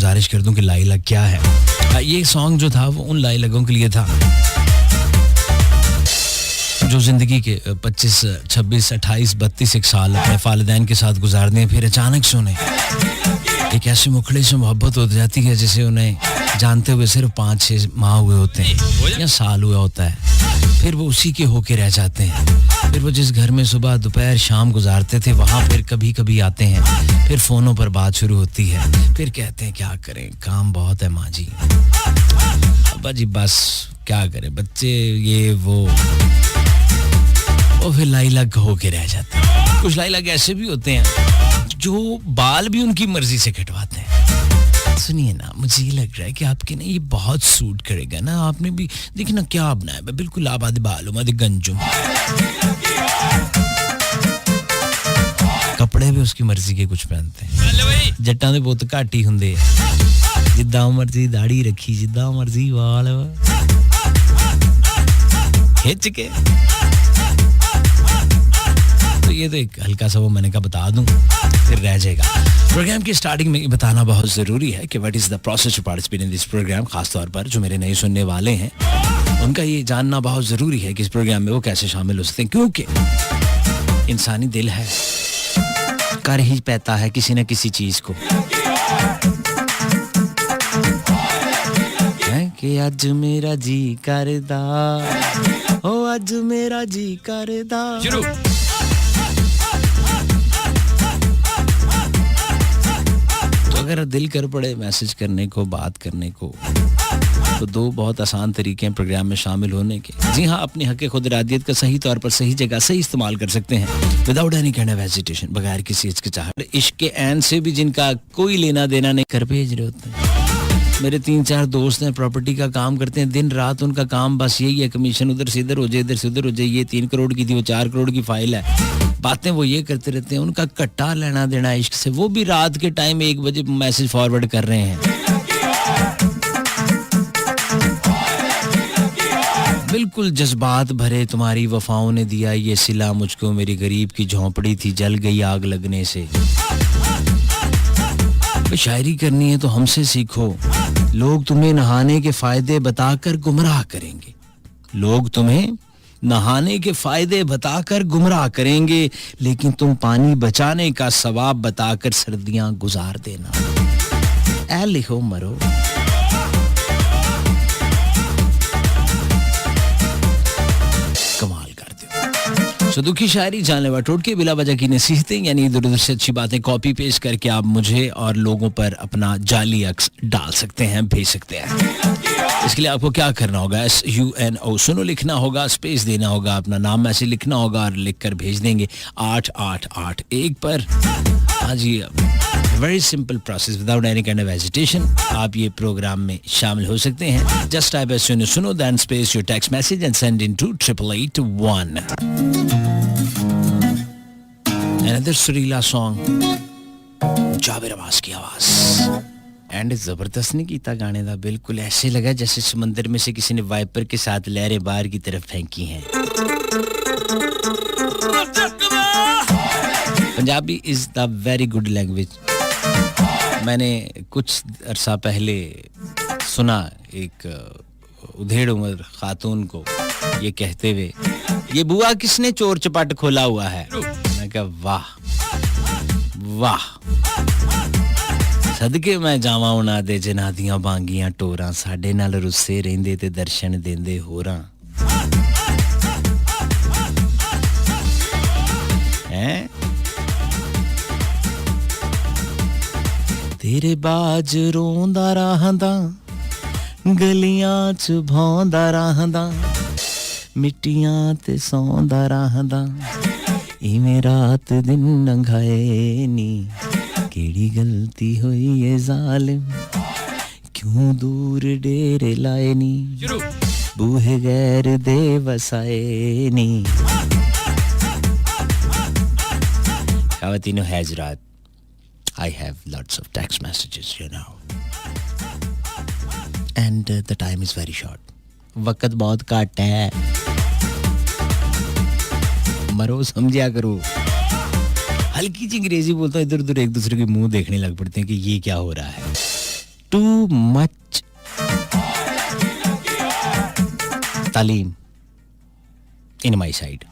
गुजारिश कर दूं कि लाई लग क्या है। ये सॉन्ग जो था वो उन लाई लगों के लिए था जो ज़िंदगी के 25, 26, 28, 32 एक साल अपने वालिदैन के साथ गुजारते हैं, फिर अचानक से उन्हें एक ऐसे मुखड़े से मोहब्बत हो जाती है जिसे उन्हें जानते हुए सिर्फ 5-6 माह हुए होते हैं या साल हुआ होता है। फिर वो उसी के होके रह जाते हैं। फिर वो जिस घर में सुबह दोपहर शाम गुजारते थे वहाँ फिर कभी कभी आते हैं। फिर फ़ोनों पर बात शुरू होती है। फिर कहते हैं क्या करें, काम बहुत है माँ जी, अब्बा जी बस क्या करें, बच्चे ये वो फिर लाई लग होके रह जाते हैं। कुछ लाई लग ऐसे भी होते हैं जो बाल भी उनकी मर्जी से कटवाते हैं। सुनिए ना, मुझे ये लग रहा है कि आपके ना ये बहुत सूट करेगा ना, आपने भी देखना क्या बनाया है, बिल्कुल आबाद बालों में गंजुम। कपड़े भी उसकी मर्जी के कुछ पहनते हैं। जट्टां दे बहुत घट ही हुंदे आ, जिद्दां मर्जी दाढ़ी रखी, जिद्दां मर्जी वाल खिंच के। तो ये तो एक हल्का सा वो मैंने कहा बता दूं फिर रह जाएगा। प्रोग्राम की स्टार्टिंग में बताना बहुत ज़रूरी है कि what is the process to participate in this program. खासतौर पर जो मेरे नए सुनने वाले हैं उनका ये जानना बहुत ज़रूरी है कि इस प्रोग्राम में वो कैसे शामिल हो सकते हैं, क्योंकि इंसानी दिल है, कर ही पाता है किसी न किसी चीज़ को। कि अज मेरा जी करदा, ओ अज मेरा जी करदा। अगर दिल कर पड़े मैसेज करने को, बात करने को, तो दो बहुत आसान तरीके हैं प्रोग्राम में शामिल होने के। जी हाँ, अपनी हक़ खुद इरादियत का सही तौर पर सही जगह सही इस्तेमाल कर सकते हैं without any kind of hesitation, बगैर किसी हिचकिचाहट। इश्क के ऐन से भी जिनका कोई लेना देना नहीं कर भेज रहे होते हैं। मेरे 3-4 दोस्त हैं, प्रॉपर्टी का काम करते हैं, दिन रात उनका काम बस यही है, कमीशन उधर से इधर हो जाए, इधर से उधर हो जाए। ये 3 करोड़ की थी, वो 4 करोड़ की फाइल है, बातें वो ये करते रहते हैं। उनका कट्टा लेना देना इश्क से, वो भी रात के टाइम 1 बजे मैसेज फॉरवर्ड कर रहे हैं। बिल्कुल जज्बात भरे तुम्हारी वफाओं ने दिया ये सिला मुझको, मेरी गरीब की झोंपड़ी थी जल गई आग लगने से। शायरी करनी है तो हमसे सीखो, लोग तुम्हें नहाने के फायदे बताकर गुमराह करेंगे। लोग तुम्हें नहाने के फायदे बताकर गुमराह करेंगे, लेकिन तुम पानी बचाने का सवाब बताकर सर्दियां गुजार देना। ऐ लिखो मरो। कमाल कर दो। सो दुखी शायरी, जानलेवा टोटके, बिला वजह की नसीहतें, यानी इधर उधर से अच्छी बातें कॉपी पेस्ट करके आप मुझे और लोगों पर अपना जाली अक्स डाल सकते हैं, भेज सकते हैं। इसके लिए आपको क्या करना होगा, SUNO सुनो लिखना होगा, स्पेस देना होगा, अपना नाम मैसेज लिखना होगा और लिखकर भेज देंगे 8881 पर। हाँ जी, very simple process, without any kind of hesitation आप ये प्रोग्राम में शामिल हो सकते हैं। जस्ट टाइप SUNO सुनो then space your text message and send in to 8881। Another सुरीला सॉन्ग, जावेद अब्बास की आवाज। एंड जबरदस्त नहीं कीता गाने दा, बिल्कुल ऐसे लगा जैसे समंदर में से किसी ने वाइपर के साथ लहरें बाहर की तरफ फेंकी हैं। Punjabi is the very good language. मैंने कुछ अरसा पहले सुना एक उधेड़ उम्र खातून को ये कहते हुए, ये बुआ किसने चोर चपाट खोला हुआ है। मैं कहा वाह वाह, सदके मैं जावा उना दे जिन्हां दियां बांगियां टोरां, साडे नाल रुस्से रहिंदे ते दर्शन देंदे होरां। हैं तेरे बाज रोंदा रहंदा, गलियां च भौंदा रहंदा, मिट्टियां ते सौंदा रहंदा, इवें रात दिन लंघाए नी, केड़ी गलती हुई ये जालिम, क्यों दूर डेरे लाए नी, बूहे गैर दे वसाए नी। खावतीनो हजरात, I have lots of text messages, you know, and the time is very short. वक्त बहुत घट है, मरो समझा करो। हल्की सी अंग्रेजी बोलता हूँ, इधर उधर एक दूसरे के मुंह देखने लग पड़ते हैं कि ये क्या हो रहा है। too much तालीम in my side.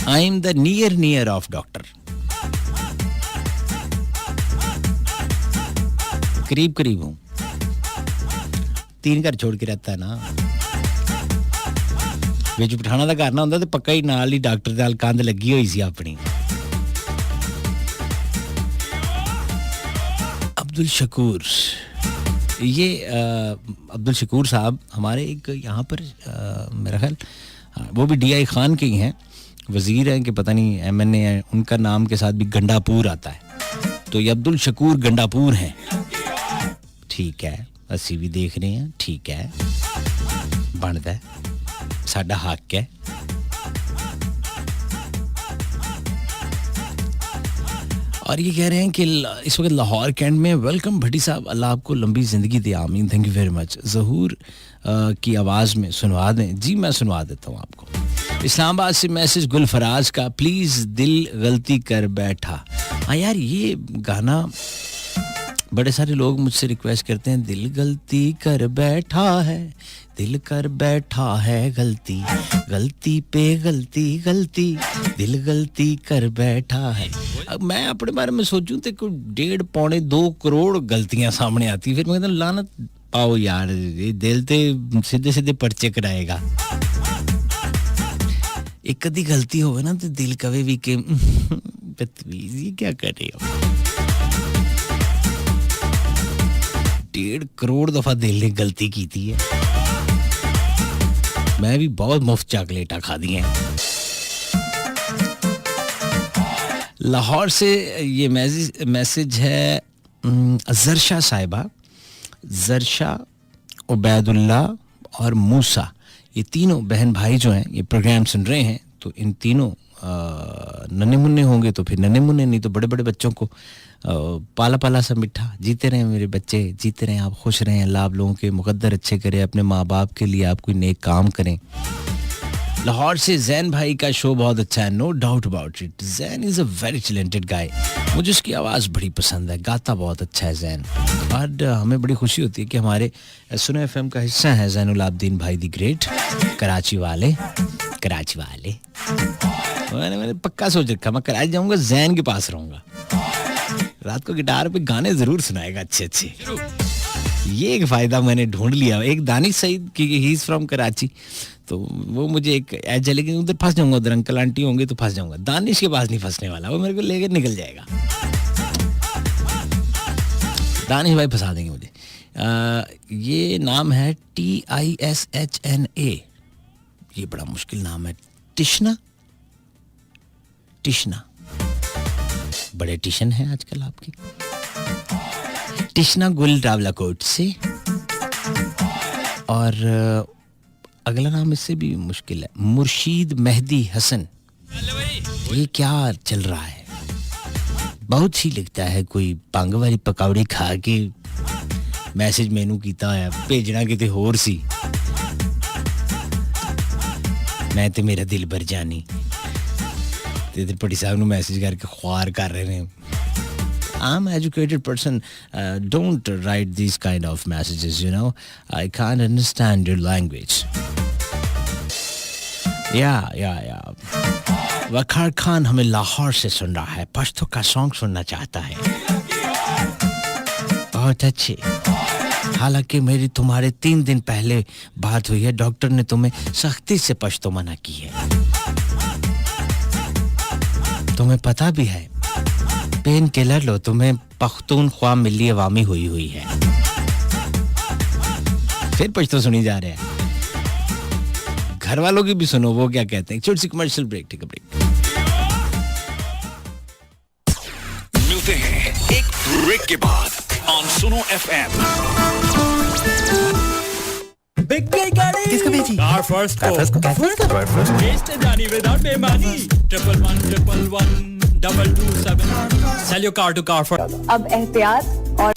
I am the near of doctor. करीब हूं. 3 घर छोड़ के रहता है ना. विच पठाना दा घर ना ਹੁੰਦਾ ਤੇ ਪੱਕਾ ਹੀ ਨਾਲ ਹੀ ਡਾਕਟਰ ਦੇ ਨਾਲ ਕੰਧ ਲੱਗੀ ਹੋਈ ਸੀ ਆਪਣੀ. अब्दुल शकूर, ये अब्दुल शकूर साहब हमारे एक यहाँ पर मेरा ख्याल वो भी DI खान के ही हैं, वज़ीर हैं कि पता नहीं MNA है, उनका नाम के साथ भी गंडापुर आता है, तो ये अब्दुल शकूर गंडापुर हैं. ठीक है, अस्सी भी देख रहे हैं, ठीक है, बनता है, साडा हक है. और ये कह रहे हैं कि इस वक्त लाहौर कैंट में वेलकम भट्टी साहब, अल्लाह आपको लंबी ज़िंदगी दे, आमीन, थैंक यू वेरी मच. ज़हूर की आवाज़ में सुनवा दें. जी मैं सुनवा देता हूँ आपको. इस्लामाबाद से मैसेज गुलफराज का, प्लीज़ दिल गलती कर बैठा. हाँ यार, ये गाना बड़े सारे लोग मुझसे रिक्वेस्ट करते हैं. दिल गलती कर बैठा है, दिल कर बैठा है गलती, गलती पे गलती, गलती दिल गलती कर बैठा है. अब मैं अपने बारे में सोचूं तो कोई 1.5-2 करोड़ गलतियां सामने आती. फिर मैं कहता हूं लानत पाओ यार, ये दिल ते सीधे सीधे पर्चे कराएगा. एक कदी गलती हो ना तो दिल कवे भी के बदतमीज, ये क्या कर रहे हो. 1.5 करोड़ दफा दिल ने गलती की थी है. मैं भी बहुत मुफ्त चॉकलेटा खा दी हैं. लाहौर से ये मैसेज है जरशा साहिबा, जरशा, उबैदुल्ला और मूसा, ये तीनों बहन भाई जो हैं ये प्रोग्राम सुन रहे हैं. तो इन तीनों नन्हे मुन्ने होंगे तो फिर नन्हे मुन्ने, नहीं तो बड़े बड़े बच्चों को पाला पाला सा मिठा. जीते रहें मेरे बच्चे, जीते रहें, आप खुश रहें, अल्लाह आप लोगों के मुकद्दर अच्छे करे, अपने माँ बाप के लिए आप कोई नेक काम करें. लाहौर से जैन भाई का शो बहुत अच्छा है, no doubt about it. Jain is a very talented guy, मुझे उसकी आवाज़ बड़ी पसंद है, गाता बहुत अच्छा है जैन. और हमें बड़ी खुशी होती है कि हमारे सुनो FM का हिस्सा है जैनुल आबदीन भाई दी ग्रेट, कराची वाले. मैंने पक्का सोच रखा मैं कराची जाऊँगा, जैन के पास रहूँगा, रात को गिटार पे गाने ज़रूर सुनाएगा अच्छे अच्छे. ये एक फ़ायदा मैंने ढूंढ लिया. एक दानिश सईद की, ही इज़ फ्रॉम कराची, तो वो मुझे एक एज है, लेकिन उधर फंस जाऊंगा, उधर अंकल आंटी होंगे तो फंस जाऊंगा. दानिश के पास नहीं फंसने वाला, वो मेरे को लेकर निकल जाएगा. दानिश भाई फंसा देंगे मुझे. ये नाम है TISHNA, ये बड़ा मुश्किल नाम है. टिशना, बड़े टिशन हैं आजकल आपकी. टिशना गुल रावलाकोट से. और अगला नाम इससे भी मुश्किल है, मुर्शीद मेहदी हसन. ये क्या चल रहा है, बहुत सी लगता है कोई पंग वाली पकौड़ी खा के मैसेज मैनू कीता है, भेजना किते होर सी. मैं ते मेरा दिल भर जानी ते इधर भट्टी साहब नू मैसेज करके ख्वार कर रहे हैं. I'm an educated person. Don't write these kind of messages, you know. I can't understand your language. Yeah. वकार खान हमें लाहौर से सुन रहा है, पश्तो का सॉन्ग सुनना चाहता है. बहुत अच्छे. हालांकि मेरी तुम्हारे 3 दिन पहले बात हुई है, डॉक्टर ने तुम्हें सख्ती से पश्तो मना की है. तुम्हें पता भी है, पेन किलर लो, तुम्हें पख्तूनख्वा मिली अवामी हुई है. फिर पश्तो सुनी जा रहे हैं. घर वालों की भी सुनो, वो क्या कहते हैं. छोटी सी कमर्शियल ब्रेक, ठीक है ब्रेक. मिलते हैं एक ब्रेक के बाद ऑन सुनो FM. बिग गाड़ी किसको भेजी? कार फर्स्ट को टेस्ट जानी विदाउट बेमानी. 111 227 sell your car to car first. अब एहतियात और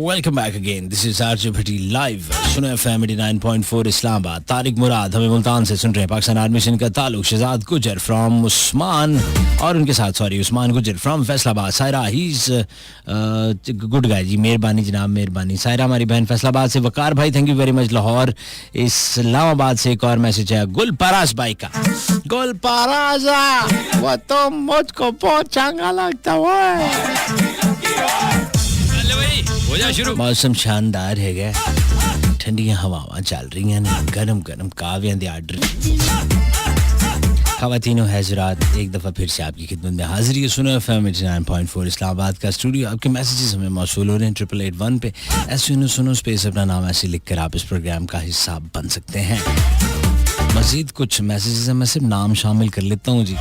welcome back again. This is RJ Bhatti live Suno FM 89.4 Islamabad. Tariq Murad हमें मुल्तान से सुन रहे हैं. पाकिस्तान आर्मी से इनका ताल्लुक. शहजाद गुजर फ्रॉम उस्मान और उनके साथ Usman Gujar from Faisalabad. Saira he is good guy जी. मेहरबानी जनाब, मेहरबानी. सायरा हमारी बहन फैसलाबाद से. वकार भाई thank you very much. Lahore Islamabad से एक और मैसेज है गुलपराज भाई का. गुलपराजा वो तो मुझको बहुत चंगा लगता है. हो जा शुरू. मौसम शानदार है गया. ठंडियां हवावां चल रही हैं. गरम गरम काव्यां दे आर्डर. ख़वातीनो हज़रात एक दफ़ा फिर से आपकी खिदमत में हाजिरी है. सुनो एफएम 89.4 इस्लामाबाद का स्टूडियो. आपके मैसेजेस हमें मौसूल हो रहे हैं 8881 पे. ऐसे सुनो स्पेस अपना नाम ऐसे लिखकर आप इस प्रोग्राम का हिस्सा बन सकते हैं. मज़ीद कुछ मैसेजेस हैं, मैं सिर्फ नाम शामिल कर लेता हूँ जी.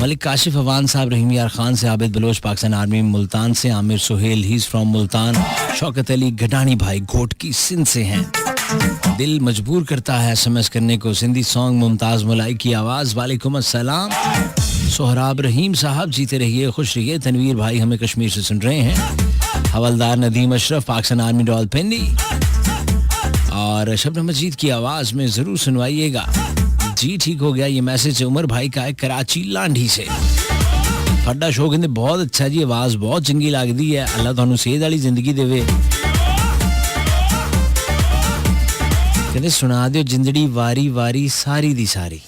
मलिक काशिफ अवान साहब, रहीम यार खान से, आबिद बलोच पाकिस्तान आर्मी मुल्तान से, आमिर सुहेल ही इज फ्रॉम मुल्तान, शौकत अली गडानी भाई घोटकी सिंध से हैं. दिल मजबूर करता है एसएमएस करने को. सिंधी सॉन्ग मुमताज़ मुलाई की आवाज़. वालेकुम अस्सलाम. सोहराब रहीम साहब जीते रहिए खुश रहिए. तनवीर भाई हमें कश्मीर से सुन रहे हैं. हवलदार नदीम अशरफ पाकिस्तान आर्मी रावलपिंडी. और शबनम मजीद की आवाज़ में ज़रूर सुनवाइएगा जी. ठीक हो गया. ये मैसेज उमर भाई का है कराची लांढी से. फड्डा शो कहते बहुत अच्छा जी, आवाज़ बहुत चंगी लगती है. अल्लाह तुहानू सेहत वाली जिंदगी देवे. कहते सुना दियो जिंदड़ी वारी वारी सारी दी सारी.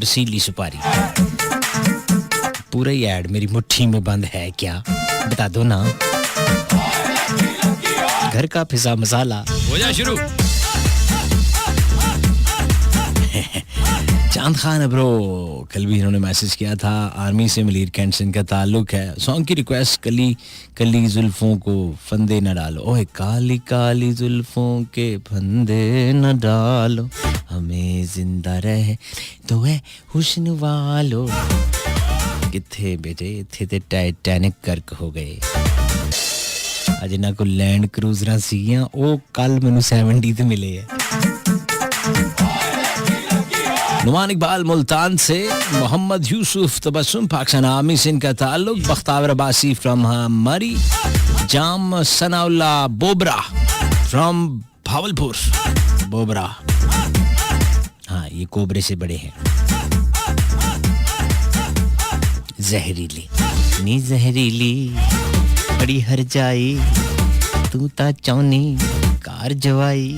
रसीली सुपारी. पूरा ही ऐड मेरी मुट्ठी में बंद है क्या, बता दो ना. घर का पिसा मसाला. हो जा शुरू. चांद खान ब्रो कल भी इन्होंने मैसेज किया था. आर्मी से मलीर कैंट से इनका ताल्लुक है. सॉन्ग की रिक्वेस्ट. कली कली जुल्फों को फंदे न डालो. ओए काली काली जुल्फों के फंदे न डालो, हमें जिंदा रहे तो है हुस्न वालो. किथे बेटे इथे ते टाइटैनिक करक हो गए. अज ना को लैंड क्रूजर सीगियां ओ कल मैनू 70 ते मिले है. नुमान इकबाल मुल्तान से. मोहम्मद यूसुफ तबस्सुम पाकिस्तान आर्मी से इनका ताल्लुक. बख्तावर अब्बासी फ्रॉम मरी. जाम सनाउल्ला बोबरा फ्रॉम भावलपुर. बोबरा हाँ ये कोबरे से बड़े हैं. जहरीली नी जहरीली बड़ी हर जाई तू ता चौनी कार जवाई.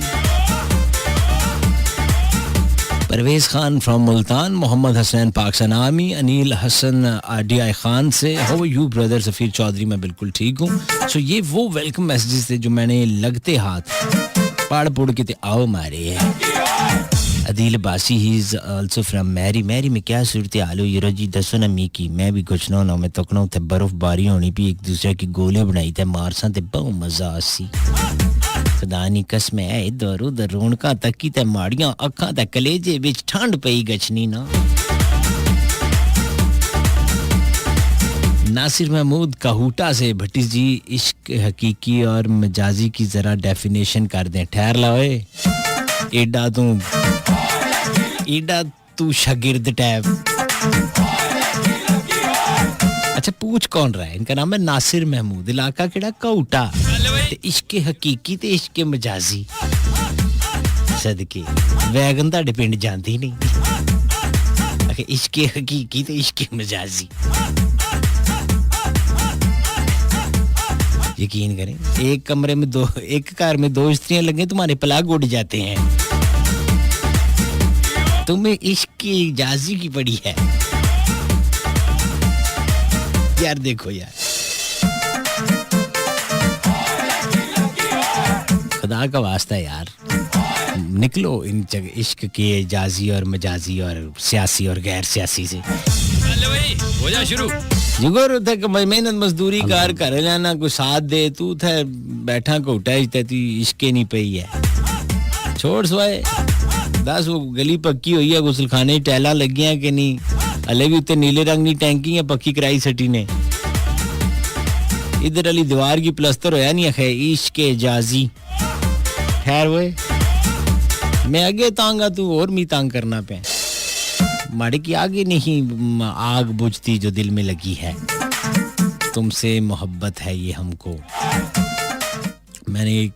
Parvez Khan from Multan. Mohammad Hasan Pakistan army. Anil Hasan RDI Khan से. How are you brother. Safir Chaudhry मैं बिल्कुल ठीक हूँ. सो ये वो वेलकम मैसेजेस थे जो मैंने लगते हाथ पढ़ पुड़ के आओ मारे है. Adeel Basi he is also from Murree. Murree में क्या सूरत हाल हो यूरो जी दसो ना मी की. मैं भी कुछ ना मैं तकना उत्थे बर्फबारी होनी पी. एक दूसरे की गोले बनाई ते मारसा ते बहुत मजा आसी. खुदा नी कसम है इधर उधर रौनका तकी ते माड़ियां अखां ते कलेजे विच ठंड पई गचनी ना. नासिर महमूद काहूटा से. भट्टी जी इश्क हकीकी और मजाजी की जरा डेफिनेशन कर दें. ठहर ला ओए. एडा तू शागिर्द टैब. अच्छा पूछ कौन रहा है. इनका नाम है नासिर महमूद. इलाका केड़ा काहूटा. इश्क हकीकी ते इश्क मजाजी सदके वैगन ताड़े पिंड जांदी नहीं. इश्क हकीकी ते इश्क मजाजी. यकीन करें एक कमरे में एक कार में 2 स्त्रियां लगे तुम्हारे पलाग उड़ जाते हैं. तुम्हें इश्क की जाजी की पड़ी है यार. देखो यार खुदा का वास्ता यार निकलो इन जगह इश्क के जाजी और मजाजी और सियासी और गैर सियासी से. हो जा शुरू. जुगर तक मेहनत मजदूरी कार कर लेना कोई साथ दे. तू थे बैठा घोटा इश्के नहीं पई है. छोड़ सवाए 10 वो गली पक्की हुई है. गुसल खाने टैला लगियां कि नहीं. हले भी उत्ते नीले रंग की टैंकी है पक्की कराई सटी ने. इधर वाली दीवार की प्लस्तर होया नहीं है. इश्के जाजी खैर वो मैं आगे तांगा तू और मी तांग करना पे. माड़े की आगे नहीं आग बुझती जो दिल में लगी है. तुमसे मोहब्बत है ये हमको। मैंने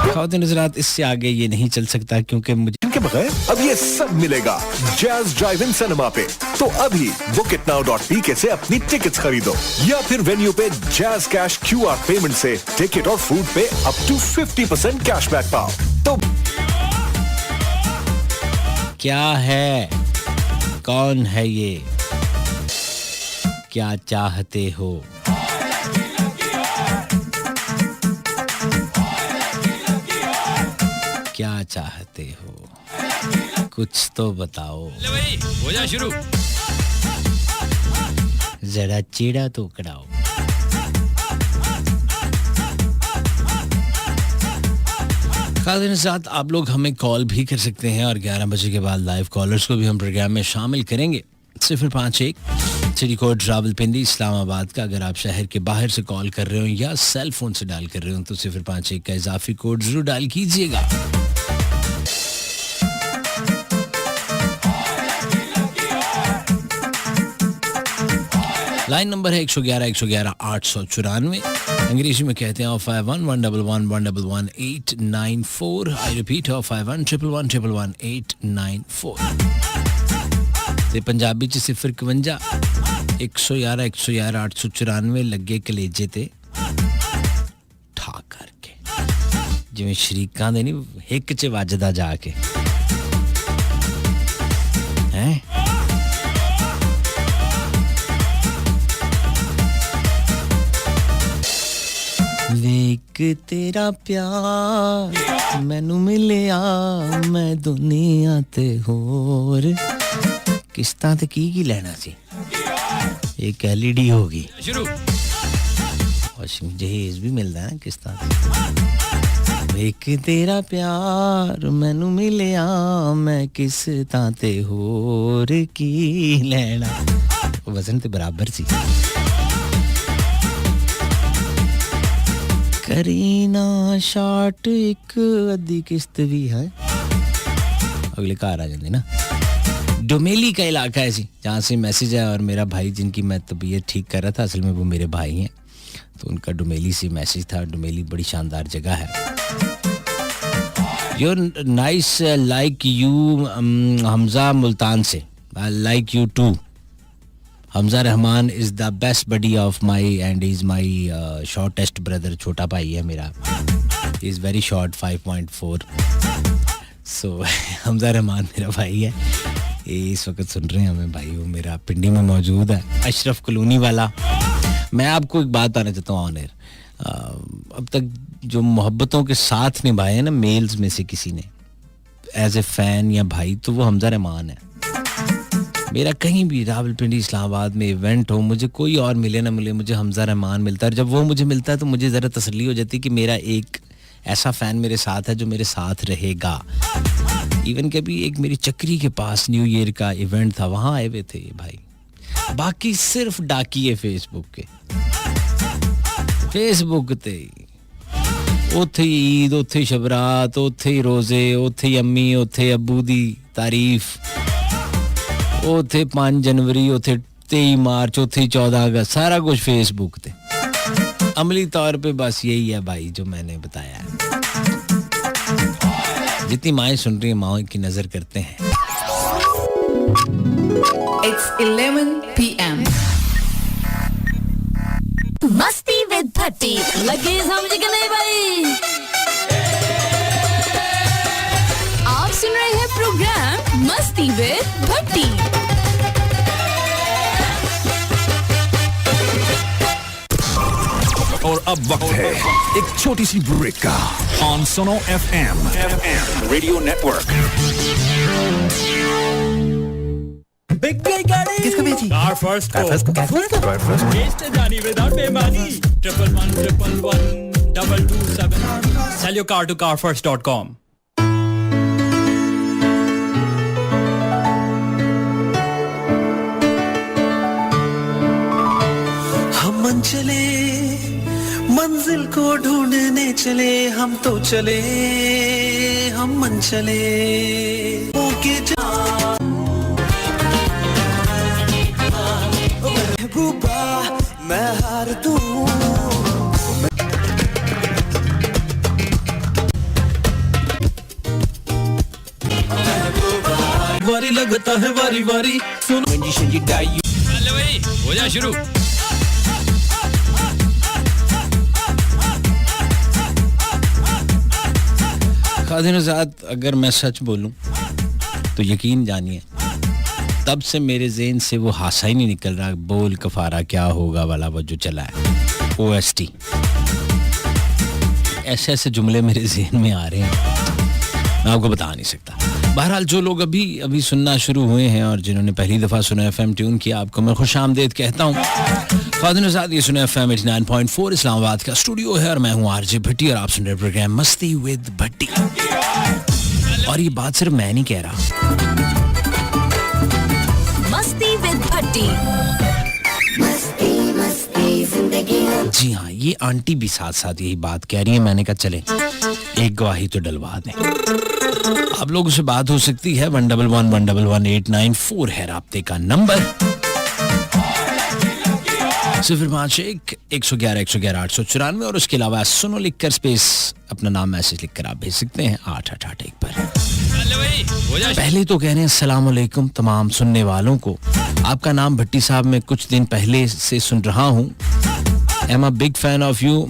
ख़वातीन हज़रात, इससे आगे ये नहीं चल सकता क्योंकि मुझे इनके बगैर अब ये सब मिलेगा जैज ड्राइव इन सिनेमा पे। तो अभी bookitnow.pk से अपनी टिकट्स खरीदो या फिर वेन्यू पे जैज कैश QR पेमेंट से टिकट और फूड पे अप टू 50% कैशबैक पाओ। तो क्या है, कौन है ये, क्या चाहते हो? क्या चाहते हो, कुछ तो बताओ। भाई हो जा शुरू। जरा चीड़ा तो कड़ाओ। खातिर साथ आप लोग हमें कॉल भी कर सकते हैं और 11 बजे के बाद लाइव कॉलर्स को भी हम प्रोग्राम में शामिल करेंगे। 051 सिटी कोड रावलपिंडी इस्लामाबाद का अगर आप शहर के बाहर से कॉल कर रहे हो या सेल फोन से डायल कर रहे हो तो 051 का इजाफी कोड जरूर डायल कीजिएगा। लाइन नंबर है 111 111 894। अंग्रेजी में कहते हैं 051 111 111 894। I repeat 051 111 111 894। ते पंजाबी च 051 111 111 894 लगे कलेजे ते ठा करके जिवें शरीकां दे नहीं हिक च वजदा जाके हैं। वेख तेरा प्यार मैनू मिलिया मैं दुनिया ते होर किस्तां ते की लेना सी। एक LED होगी शुरू। वाशिंग जहेज भी मिलता है ना किस्तां ते। वेख तेरा प्यार मैनू मिलिया मैं किस्तां ते होर की लेना। वजन ते बराबर सी। करीना शार्ट एक अद्धी किस्त भी है। अगले घर आ जाते ना। डोमेली का इलाका है जी जहाँ से मैसेज है और मेरा भाई जिनकी मैं तबीयत ठीक कर रहा था असल में वो मेरे भाई हैं तो उनका डोमेली से मैसेज था। डोमेली बड़ी शानदार जगह है। Your nice like you Hamza Multan से like you too. Hamza Rehman is the best buddy of my and is my shortest brother. छोटा भाई है मेरा। Is very short 5.4। So Hamza Rehman मेरा भाई है। ये इस वक्त सुन रहे हैं हमें भाई। वो मेरा पिंडी में मौजूद है अशरफ कॉलोनी वाला। मैं आपको एक बात बताना चाहता हूँ ऑन एयर। अब तक जो मोहब्बतों के साथ निभाए हैं ना मेल्स में से किसी ने एज ए फैन या भाई तो वो हमजा रहमान है। मेरा कहीं भी रावलपिंडी इस्लामाबाद में इवेंट हो मुझे कोई और मिले ना मिले मुझे हमजा रहमान मिलता है। और जब वो मुझे मिलता है तो मुझे ज़रा तसल्ली हो जाती है कि मेरा एक ऐसा फ़ैन मेरे साथ है जो मेरे साथ रहेगा। इवन के भी एक मेरी चक्री के पास न्यू ईयर का इवेंट था वहाँ आए हुए थे ये भाई। बाकी सिर्फ डाकिए फेसबुक के। फेसबुक ते उत्थे ईद उत्थे शबरात उत्थे रोज़े उत्थे अम्मी उत्थे अब्बू दी तारीफ उथे 5 जनवरी उथे 23 मार्च उथे 14 अगस्त सारा कुछ फेसबुक पे। अमली तौर पे बस यही है भाई जो मैंने बताया है। जितनी माएँ सुन रही हैं माओं की नजर करते हैं। It's 11 PM. मस्ती विद भट्टी लगे समझ के नहीं भाई। आप सुन रहे हैं प्रोग्राम मस्ती विद भट्टी। और अब वक्त है एक छोटी सी ब्रेक का ऑन सुनो FM रेडियो नेटवर्क। बिग गई गाड़ी किसको बेची? कार फर्स्ट को वेस्ट जानी विदाउट बेईमानी 111 227 sell your car to carfirst.com। हम चले मंजिल को ढूंढने चले हम तो चले हम मन चले ओके मैं हार दूं वारी लगता है वारी वारी सुनो चलो भाई हो जा शुरू. खादिनजाद, अगर मैं सच बोलूं तो यकीन जानिए तब से मेरे ज़हन से वो हासा ही नहीं निकल रहा. बोल कफारा क्या होगा वाला वो जो चला है OST, ऐसे ऐसे जुमले मेरे ज़हन में आ रहे हैं, मैं आपको बता नहीं सकता. बहरहाल जो लोग अभी सुनना शुरू हुए हैं और जिन्होंने पहली दफ़ा सुना FM ट्यून किया, आपको मैं खुशामदीद कहता हूँ. खादिनजाद, ये सुना FM 89.4 इस्लामाबाद का स्टूडियो है और मैं हूँ RJ भट्टी और आप सुन रहे प्रोग्राम मस्ती विद भट्टी. और ये बात सिर्फ मैं नहीं कह रहा, मस्ती विद भट्टी. जी हाँ, ये आंटी भी साथ साथ यही बात कह रही है. मैंने कहा चले एक गवाही तो डलवा दें. आप लोगों से बात हो सकती है. 111111894 है राब्ते का नंबर. 051-111-111-894 और उसके अलावा सुनो लिखकर स्पेस अपना नाम मैसेज लिखकर आप भेज सकते हैं 8881 पर. चलो भाई हो जा. पहले तो कह रहे हैं अस्सलाम वालेकुम तमाम सुनने वालों को. आपका नाम भट्टी साहब मैं कुछ दिन पहले से सुन रहा हूँ. I am a big fan of you.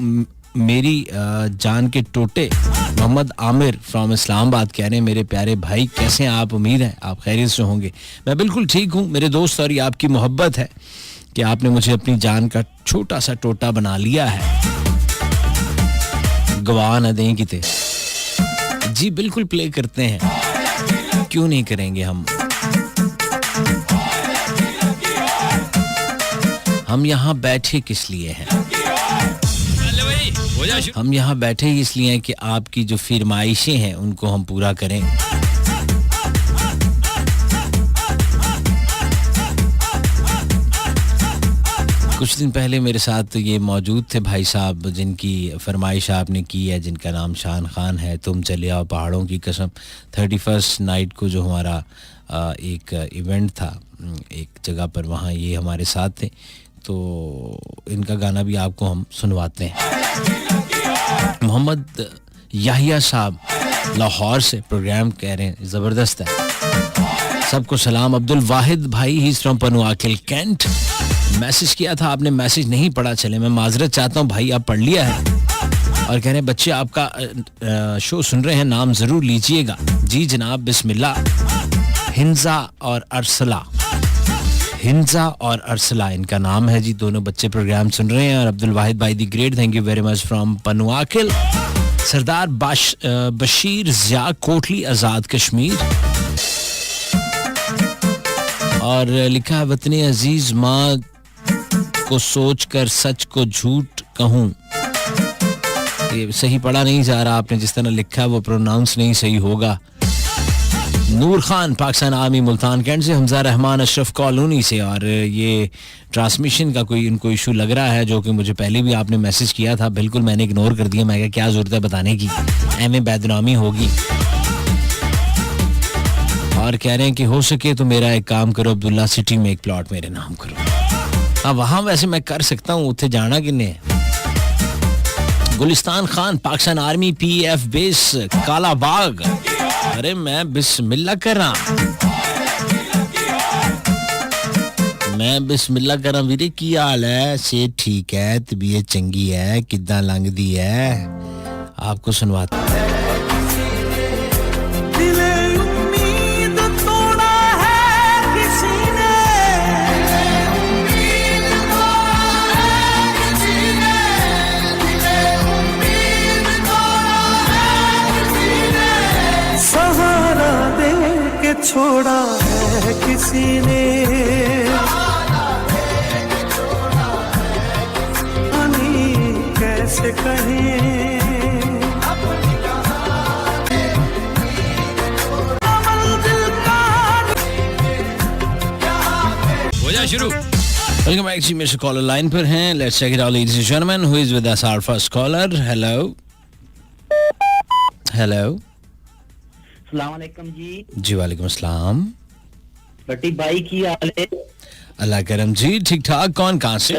मेरी जान के टोटे मोहम्मद आमिर फ्रॉम इस्लामाबाद कह रहे हैं मेरे प्यारे भाई कैसे हैं आप, उम्मीद है आप खैरियत से होंगे. मैं बिल्कुल ठीक हूँ मेरे दोस्त, और ये आपकी मोहब्बत है कि आपने मुझे अपनी जान का छोटा सा टोटा बना लिया है. गवाह न दें किते. जी बिल्कुल प्ले करते हैं, क्यों नहीं करेंगे. हम यहाँ बैठे किस लिए हैं? चलो भाई हो जा शुरू. हम यहाँ बैठे ही इसलिए हैं कि आपकी जो फरमाइशें हैं उनको हम पूरा करें. कुछ दिन पहले मेरे साथ ये मौजूद थे भाई साहब जिनकी फरमाइश आपने की है, जिनका नाम शान खान है. तुम चले आओ पहाड़ों की कसम. 31 नाइट को जो हमारा एक इवेंट था एक जगह पर, वहाँ ये हमारे साथ थे. तो इनका गाना भी आपको हम सुनवाते हैं. मोहम्मद याहिया साहब लाहौर से प्रोग्राम कह रहे हैं ज़बरदस्त है. सबको सलाम. अब्दुल वाहिद भाई ही फ्रॉम पनुआकिल कैंट. मैसेज किया था आपने, मैसेज नहीं पढ़ा. चले मैं माजरत चाहता हूँ भाई, आप पढ़ लिया है. और कह रहे हैं बच्चे आपका शो सुन रहे हैं, नाम ज़रूर लीजिएगा. जी जनाब, बिस्मिल्लाह. हिंजा और अरसला, हिंजा और अरसला इनका नाम है जी. दोनों बच्चे प्रोग्राम सुन रहे हैं. और अब्दुल वाहिद भाई the great, thank you very much from Panuaqil. Sardar Bashir Zia Kotli Azad Kashmir. और लिखा है वतने अजीज माँ को सोच कर सच को झूठ कहूँ. ये सही पढ़ा नहीं जा रहा आपने, जिस तरह लिखा है वो प्रोनाउंस नहीं सही होगा. नूर खान पाकिस्तान आर्मी मुल्तान कैंट से. हमजा रहमान अशरफ कॉलोनी से. और ये ट्रांसमिशन का कोई इनको इशू लग रहा है, जो कि मुझे पहले भी आपने मैसेज किया था, बिल्कुल मैंने इग्नोर कर दिया. मैं कहा क्या जरूरत है बताने की, एम बदनामी होगी. और कह रहे हैं कि हो सके तो मेरा एक काम करो, अब्दुल्ला सिटी में एक प्लॉट मेरे नाम करो. हाँ वहाँ वैसे मैं कर सकता हूँ, उत्थे जाना किन्ने. Gulistan Khan Pakistan army PF base Kala Bagh. अरे मैं बिस्मिल्लाह कर रहा, मैं बिस्मिल्लाह कर रहा. वीरे की हाल है? से ठीक है, तबीयत चंगी है, किद्दां लंघदी है, आपको सुनवाता. छोड़ा है किसी ने, कैसे कहें. हो जा शुरू. वेलकम बैक जी. मेरे कॉलर लाइन पर हैं. Let's check it out ladies and gentleman. Who is with us? Our first caller. Hello hello. अस्सलामुअलैकुम जी. जी वालेकुम अस्सलाम. भट्टी भाई की हाल है? अल्लाह करम जी, ठीक ठाक. कौन कहाँ से?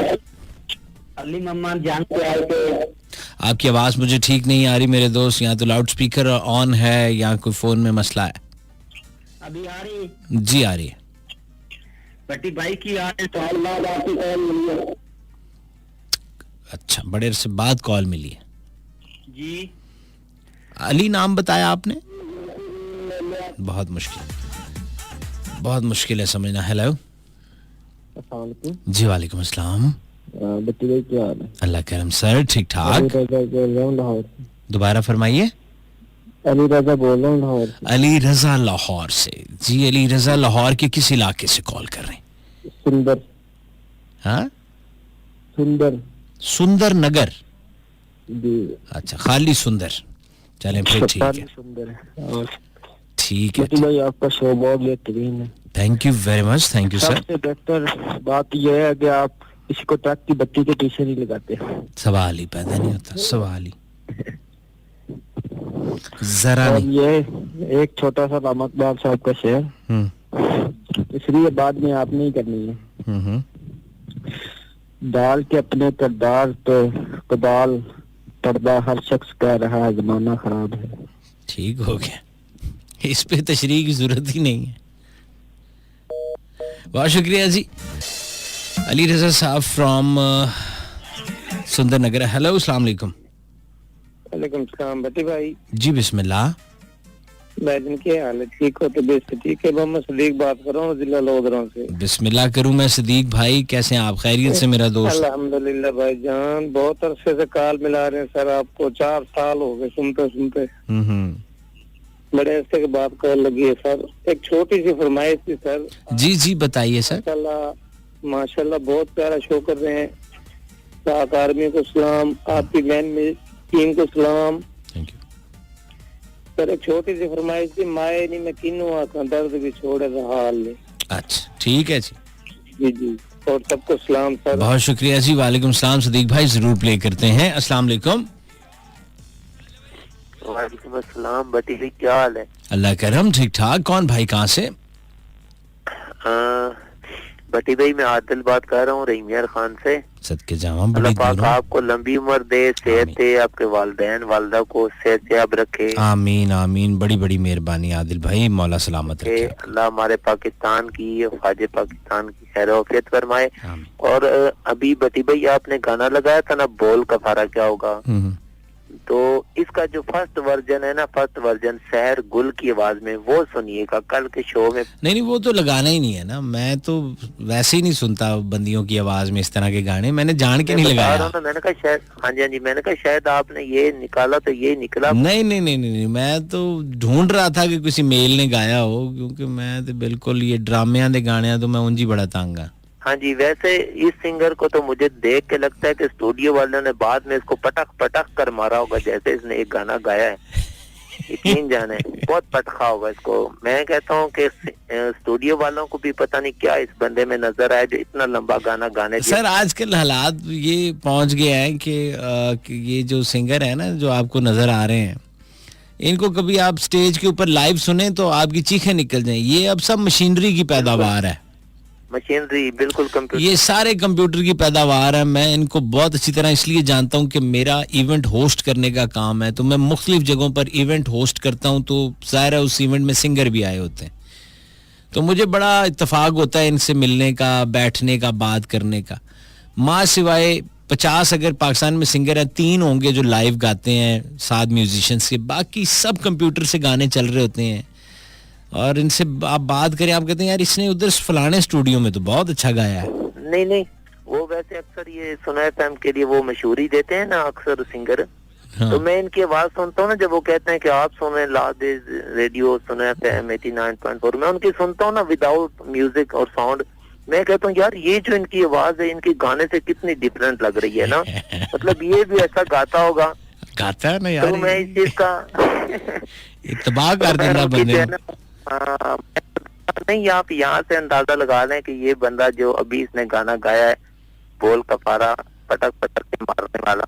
अली मम्मान जान के आए थे। आपकी आवाज मुझे ठीक नहीं आ रही मेरे दोस्त, यहाँ तो लाउड स्पीकर ऑन है या कोई फोन में मसला है? अभी आ रही? जी आ रही है। भट्टी भाई की 8 साल बाद आपकी कॉल मिली है। अच्छा, बड़े से बाद कॉल मिली है जी। अली नाम बताया आपने? बहुत मुश्किल है समझना। हेलो जी, वालेकुम अस्सलाम। बच्ची भाई क्या हाल है? अल्लाह करम सर, ठीक ठाक। दोबारा फरमाइए। अली रजा बोल रहा हूँ लाहौर से। अली रजा लाहौर से। जी अली रजा लाहौर के किस इलाके से कॉल कर रहे हैं? सुंदर। हाँ, सुंदर नगर जी। अच्छा, खाली सुंदर। चलें फिर ठीक है, सुंदर है। ठीक है। भाई आपका शो बहुत बेहतरीन है। Thank you very much, thank you sir. सबसे बेहतर बात यह है कि आप किसी को ट्रक की बत्ती के पीछे नहीं लगाते। सवाल ही पैदा नहीं होता, सवाल ही जरा और नहीं। ये एक छोटा सा अहमदाबाद साहब का शेर, इसलिए बाद में आप नहीं करनी है। डाल के अपने किरदार पे कबाल पर्दा हर शख्स कह रहा है जमाना खराब है। ठीक हो गया, इस पे तशरीह की जरूरत ही नहीं है। बहुत शुक्रिया जी अली रजा साहब फ्रॉम सुंदर नगर। हेलो अस्सलाम वालेकुम। वालेकुम सलाम भट्टी भाई। जी बिस्मिल्लाह। बैजन की हालत ठीक हो? तो बेस्ट ठीक है। मैं सदीक बात कर रहा हूँ जिला लोधरों से। बिस्मिल्लाह करूं मैं सदीक भाई, कैसे हैं आप? खैरियत से मेरा दोस्त? अल्हम्दुलिल्लाह भाईजान, बहुत अरसे से कॉल मिला रहे हैं सर आपको, 4 साल हो गए सुनते सुनते। बड़े अरसे के बाद कॉल लगी है सर। एक छोटी सी फरमाइश थी सर। जी जी बताइए सर। माशाल्लाह बहुत प्यारा शो कर रहे हैं। पाक आर्मी को सलाम, आपकी मैन में टीम को सलाम। Thank you sir. एक छोटी सी फरमाइश थी, माए नहीं मैं किन्नू आका दर्द भी छोड़े रहा हाल नहीं। अच्छा ठीक है जी। जी जी, और सबको सलाम सर। बहुत शुक्रिया जी। वालेकुम सलाम सदीक भाई, जरूर प्ले करते हैं। अस्सलाम वालेकुम। वालेकुम अस्सलाम भट्टी भाई, क्या हाल है? अल्लाह करम, ठीक ठाक। कौन भाई, कहाँ से? भट्टी भाई मैं आदिल बात कर रहा हूँ रहीमियार खान से। सदके जावा, बड़ी अल्लाह पाक दूर हूं। आपको लंबी उम्र दे, सेहत दे, आपके वालिदैन वालिदा को सेहतयाब रखे। आमीन आमीन, बड़ी बड़ी मेहरबानी आदिल भाई, मौला सलामत रखे। अल्लाह हमारे पाकिस्तान की, ख्वाजे पाकिस्तान की खैर औफियत फरमाए। और अभी भट्टी भाई आपने गाना लगाया था ना, बोल कफारा क्या होगा, तो इसका जो फर्स्ट वर्जन है ना, फर्स्ट वर्जन सहर गुल की आवाज में, वो सुनिएगा कल के शो में। नहीं वो तो लगाना ही नहीं है ना, मैं तो वैसे ही नहीं सुनता बंदियों की आवाज में इस तरह के गाने, मैंने जान के नहीं लगाया। मैंने कहा शायद, हाँ जी मैंने कहा शायद आपने ये निकाला तो ये निकला। नहीं, मैं तो ढूंढ रहा था कि किसी मेल ने गाया हो, क्योंकि मैं तो बिल्कुल ये ड्रामिया दे गाने तो मैं उंज ही बड़ा तंग हाँ। हाँ जी, वैसे इस सिंगर को तो मुझे देख के लगता है कि स्टूडियो वालों ने बाद में इसको पटक पटक कर मारा होगा, जैसे इसने एक गाना गाया है। यकीन जाने बहुत पटखा होगा इसको। मैं कहता हूँ कि स्टूडियो वालों को भी पता नहीं क्या इस बंदे में नजर आया जो इतना लंबा गाना गाने। सर आजकल हालात ये पहुंच गए हैं कि ये जो सिंगर है ना, जो आपको नजर आ रहे हैं, इनको कभी आप स्टेज के ऊपर लाइव सुने तो आपकी चीखें निकल जाएं। ये अब सब मशीनरी की पैदावार है, मशीनरी, बिल्कुल कंप्यूटर, ये सारे कंप्यूटर की पैदावार है। मैं इनको बहुत अच्छी तरह इसलिए जानता हूं कि मेरा इवेंट होस्ट करने का काम है, तो मैं मुख्तलिफ जगहों पर इवेंट होस्ट करता हूं, तो ज़ाहिर है उस इवेंट में सिंगर भी आए होते हैं, तो मुझे बड़ा इत्तेफाक होता है इनसे मिलने का, बैठने का, बात करने का। माँ सिवाय 50 अगर पाकिस्तान में सिंगर है, 3 होंगे जो लाइव गाते हैं 7 म्यूजिशियंस के, बाकी सब कंप्यूटर से गाने चल रहे होते हैं। और इनसे आप बात करें, आप कहते हैं यार इसने उधर फलाने स्टूडियो में तो बहुत अच्छा गाया है। नहीं वो वैसे अक्सर ये सुनाए टाइम के लिए वो मशहूरी देते हैं ना अक्सर सिंगर। हाँ। तो मैं इनकी आवाज सुनता हूँ ना, जब वो कहते हैं कि आप सुने लादे रेडियो सुने 89.4, मैं उनकी सुनता हूँ ना विदाउट म्यूजिक और साउंड, मैं कहता हूँ यार ये जो इनकी आवाज है इनके गाने से कितनी डिफरेंट लग रही है ना। मतलब ये भी ऐसा गाता होगा, गाता है ना यार। तो मैं इस चीज का इतबाह कर देना बंदे। नहीं, आप यहाँ से अंदाजा लगा लें कि ये बंदा जो अभी इसने गाना गाया है, बोल कफारा, पटक पटक के मारने वाला,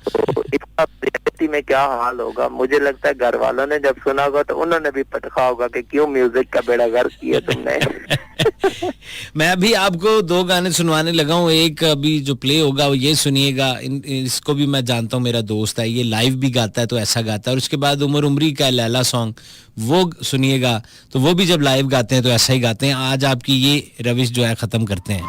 तो इसका रियलिटी में क्या हाल होगा। मुझे लगता है घर वालों ने जब सुना होगा तो उन्होंने भी पटखा होगा कि क्यों म्यूजिक का बेड़ा गर्क किया तुमने। मैं अभी आपको 2 गाने सुनवाने लगा हूँ। एक अभी जो प्ले होगा वो ये सुनिएगा, इसको भी मैं जानता हूँ, मेरा दोस्त है, ये लाइव भी गाता है तो ऐसा गाता है। और उसके बाद उमर उमरी का लैला सॉन्ग वो सुनिएगा, तो वो भी जब लाइव गाते हैं तो ऐसा ही गाते हैं। आज आपकी ये रविश जो है ख़त्म करते हैं।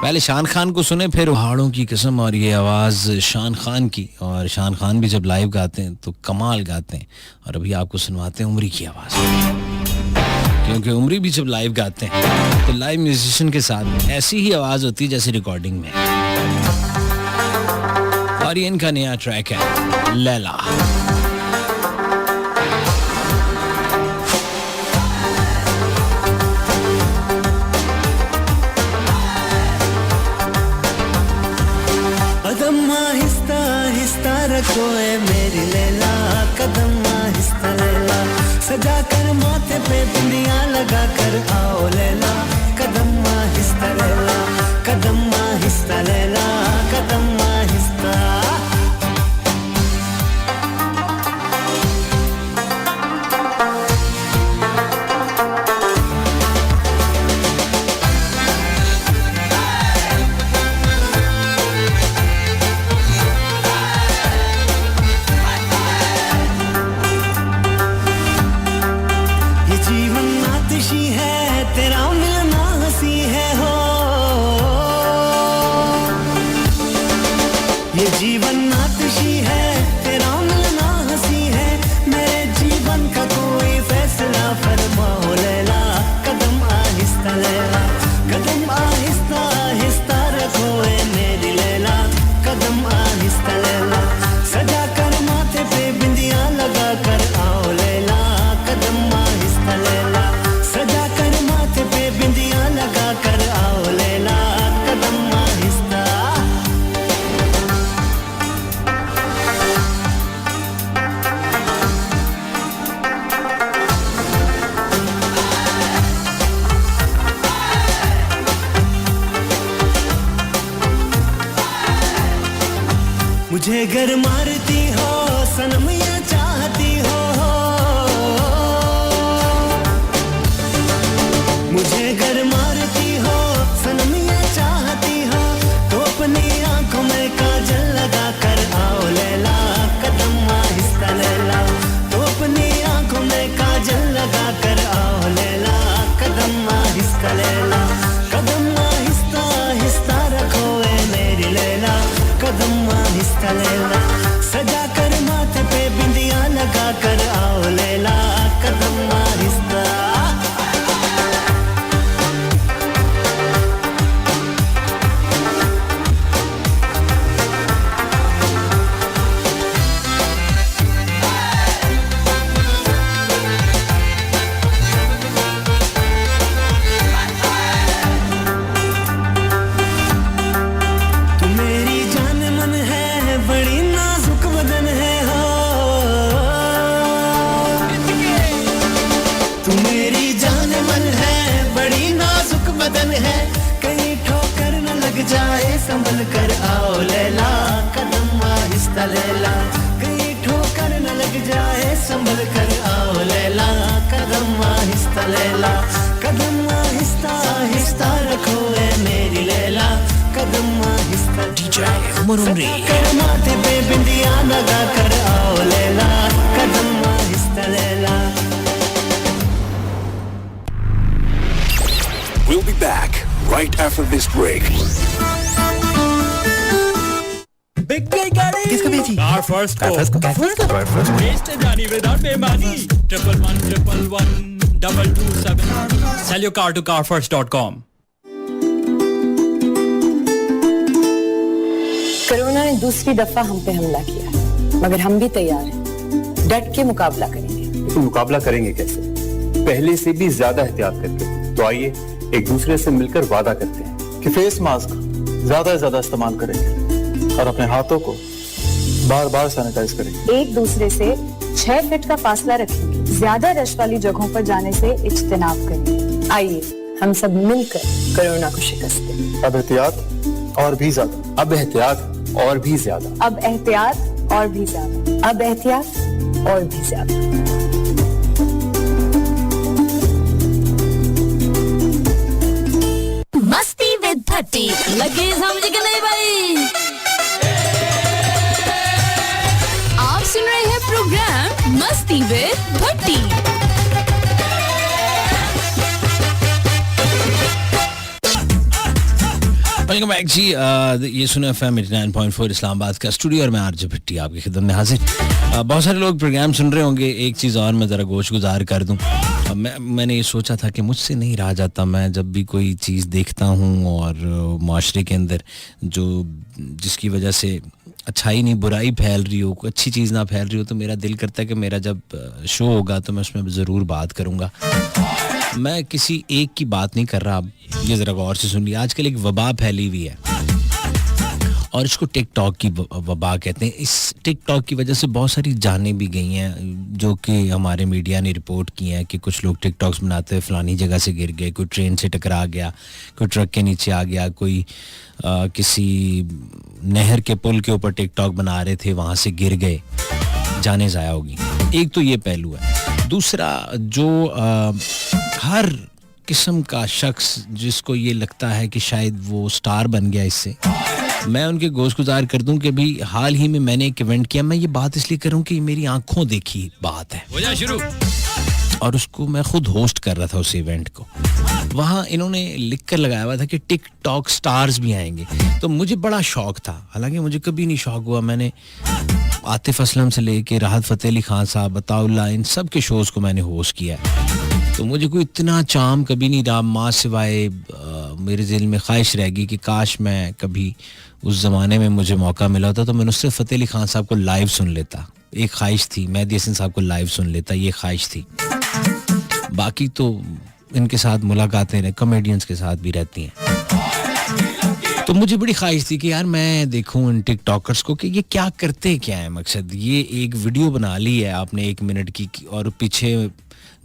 पहले शान खान को सुने, फिर पहाड़ों की कसम, और ये आवाज़ शान खान की। और शान खान भी जब लाइव गाते हैं तो कमाल गाते हैं। और अभी आपको सुनवाते हैं उमरी की आवाज़, क्योंकि उमरी भी जब लाइव गाते हैं तो लाइव म्यूजिशियन के साथ ऐसी ही आवाज़ होती है जैसे रिकॉर्डिंग में। और ये इनका नया ट्रैक है लैला। कदम आहिस्ता आहिस्ता रखो ए मेरी लैला, कदम आहिस्ता लैला, सजा कर माथे पे बिंदिया लगा कर आओ लैला, कदम आहिस्ता लैला, कदम आहिस्ता लैला, कदम आहिस्ता। जीवन आतिशी है, तेरा मिलना हंसी है, मेरे जीवन का कोई फैसला फरमाओ लैला, कदम आहिस्ता लैला, कदम आहिस्ता आहिस्ता रखो ए मेरी लैला, कदम आहिस्ता लैला, सजा कर माथे पे बिंदिया लगा कर आओ लैला, कदम आहिस्ता लैला, सजा कर माथे पे बिंदिया लगा कर आओ लैला, कदम आहिस्ता। मुझे घर मारती हो सनम ये चाहती हो, मुझे घर मारती हो सनम ये चाहती हो, तो अपनी आंखों में काजल लगा कर आओ लैला, कदम आहिस्ता लैला, तो अपनी आंखों में काजल लगा कर आओ लैला, कदम आहिस्ता लैला, कदम आहिस्ता आहिस्ता रखो ए मेरी लैला, कदम आहिस्ता लैला, सजा कर माथे पे बिंदिया लगा कर आओ लैला, कदम आहिस्ता। संभल कर आओ लैला, कदम आहिस्ता लैला, कहीं ठोकर न लग जाए, संभल कर आओ लैला, कदम आहिस्ता लैला, कदम आहिस्ता आहिस्ता रखो ए मेरी लैला, कदम आहिस्ता। डीजे उमर उमरी कर माथे पे बिंदिया लगा कर आओ लैला, कदम आहिस्ता Laila. We'll be back right after this break. किसको बेची? कार फर्स्ट को वेस्ट जानी विदाउट बेईमानी 1111 222 Sell your car to carfirst.com. Corona ने दूसरी दफा हम पे हमला किया, मगर हम भी तैयार हैं, डट के मुकाबला करेंगे। तो मुकाबला करेंगे कैसे? पहले से भी ज्यादा एहतियात करके। तो आइए एक दूसरे से मिलकर वादा करते हैं कि फेस मास्क ज्यादा से ज्यादा इस्तेमाल करेंगे और अपने हाथों को बार बार सैनिटाइज करेंगे। एक दूसरे से 6 फीट का फासला रखेंगे, ज्यादा रश वाली जगहों पर जाने से इज्तिनाब करेंगे। आइए हम सब मिलकर कोरोना को शिकस्त दें। अब एहतियात और भी ज्यादा। अब एहतियात और भी ज्यादा। अब एहतियात और भी ज्यादा, अब एहतियात और भी ज्यादा। मस्ती विद भट्टी, लगे समझ के नहीं भाई। आप सुन रहे हैं प्रोग्राम मस्ती विद भट्टी। वेलकम बैक जी। ये सुना FM 89.4 इस्लामाबाद का स्टूडियो और मैं आरजे भट्टी आपकी खिदमत में हाजिर। बहुत सारे लोग प्रोग्राम सुन रहे होंगे। एक चीज़ और मैं ज़रा गोश गुजार कर दूं। मैंने ये सोचा था कि मुझसे नहीं रहा जाता, मैं जब भी कोई चीज़ देखता हूं और माशरे के अंदर जिसकी वजह से अच्छाई नहीं बुराई फैल रही हो, कोई अच्छी चीज़ ना फैल रही हो, तो मेरा दिल करता है कि मेरा जब शो होगा तो मैं उसमें ज़रूर बात करूँगा। मैं किसी एक की बात नहीं कर रहा, अब ये ज़रा गौर से सुनिए। आजकल एक वबा फैली हुई है और इसको टिकटॉक की वबा कहते हैं। इस टिकटॉक की वजह से बहुत सारी जानें भी गई हैं, जो कि हमारे मीडिया ने रिपोर्ट की हैं कि कुछ लोग टिकटॉक्स बनाते हुए फलानी जगह से गिर गए, कोई ट्रेन से टकरा गया, कोई ट्रक के नीचे आ गया, कोई किसी नहर के पुल के ऊपर टिकटॉक बना रहे थे, वहाँ से गिर गए, जानें ज़ाया होगी। एक तो ये पहलू है। दूसरा, जो हर किस्म का शख्स जिसको ये लगता है कि शायद वो स्टार बन गया इससे, मैं उनके गोशगुजार कर दूं कि भी हाल ही में मैंने एक इवेंट किया। मैं ये बात इसलिए करूं कि मेरी आंखों देखी बात है, हो जाए शुरू, और उसको मैं खुद होस्ट कर रहा था उस इवेंट को। वहाँ इन्होंने लिख कर लगाया हुआ था कि टिकटॉक स्टार्स भी आएंगे, तो मुझे बड़ा शौक था। हालांकि मुझे कभी नहीं शौक हुआ। मैंने आतिफ असलम से लेके राहत फ़तेह अली खान साहब, अताउल्लाह, इन सब के शोज़ को मैंने होस्ट किया है, तो मुझे कोई इतना चाम कभी नहीं रहा। माँ सिवाय मेरे दिल में ख्वाहिश रहेगी कि काश मैं कभी उस ज़माने में मुझे मौका मिला होता तो मैं नुसरत फ़तेह अली खान साहब को लाइव सुन लेता। एक ख्वाहिश थी, मेहदी हसन साहब को लाइव सुन लेता, ये ख्वाहिश थी। बाकी तो इनके साथ मुलाकातें कॉमेडियंस के साथ भी रहती हैं, तो मुझे बड़ी ख्वाहिश थी कि यार मैं देखूं इन टिकटॉकर्स को कि ये क्या करते क्या है। मकसद ये एक वीडियो बना ली है आपने 1 मिनट की और पीछे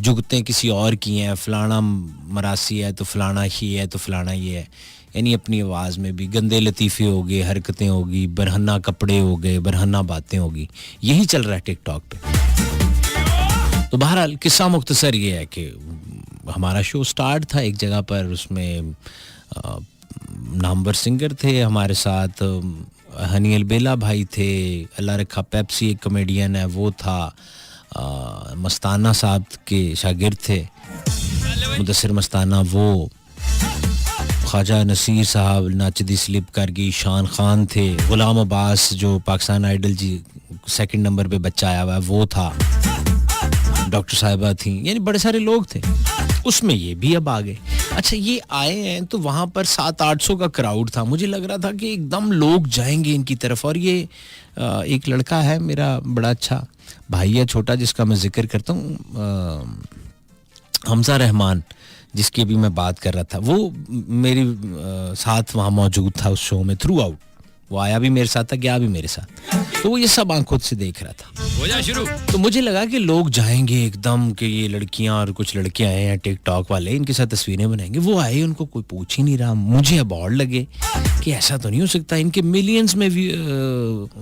जुगतें किसी और की हैं, फलाना मरासी है तो फलाना ही है तो फलाना ये है, यानी अपनी आवाज़ में भी गंदे लतीफ़े हो गए, हरकतें होगी, बरहना कपड़े हो गए, बरहना बातें होगी, यही चल रहा है टिकटॉक पे। तो बहरहाल किस्सा मुख्तसर ये है कि हमारा शो स्टार्ट था एक जगह पर, उसमें नामवर सिंगर थे हमारे साथ, हनी अलबेला भाई थे, अल्लाह रखा पेप्सी एक कॉमेडियन है वो था, मस्ताना साहब के शागिर्द थे मुदस्सिर मस्ताना, वो ख्वाजा नसीर साहब, नाचदी स्लिप कर गई, शान खान थे, गुलाम अब्बास जो पाकिस्तान आइडल जी 2nd नंबर पे बच्चा आया हुआ है वो था, डॉक्टर साहिबा थी, यानी बड़े सारे लोग थे। उसमें ये भी अब आ गए। अच्छा, ये आए हैं तो वहाँ पर 700-800 का क्राउड था। मुझे लग रहा था कि एकदम लोग जाएंगे इनकी तरफ। और ये एक लड़का है मेरा, बड़ा अच्छा भाई है छोटा, जिसका मैं जिक्र करता हूँ, हमजा रहमान, जिसकी भी मैं बात कर रहा था, वो मेरी साथ वहाँ मौजूद था उस शो में थ्रू आउट। वो आया भी मेरे साथ था, गया भी मेरे साथ, तो वो ये सब आंखों से देख रहा था। हो जा शुरू। तो मुझे लगा कि लोग जाएंगे एकदम, कि ये लड़कियां और कुछ लड़के आए हैं टिकटॉक वाले, इनके साथ तस्वीरें बनाएंगे। वो आए, उनको कोई पूछ ही नहीं रहा। मुझे अब और लगे कि ऐसा तो नहीं हो सकता, इनके मिलियंस में भी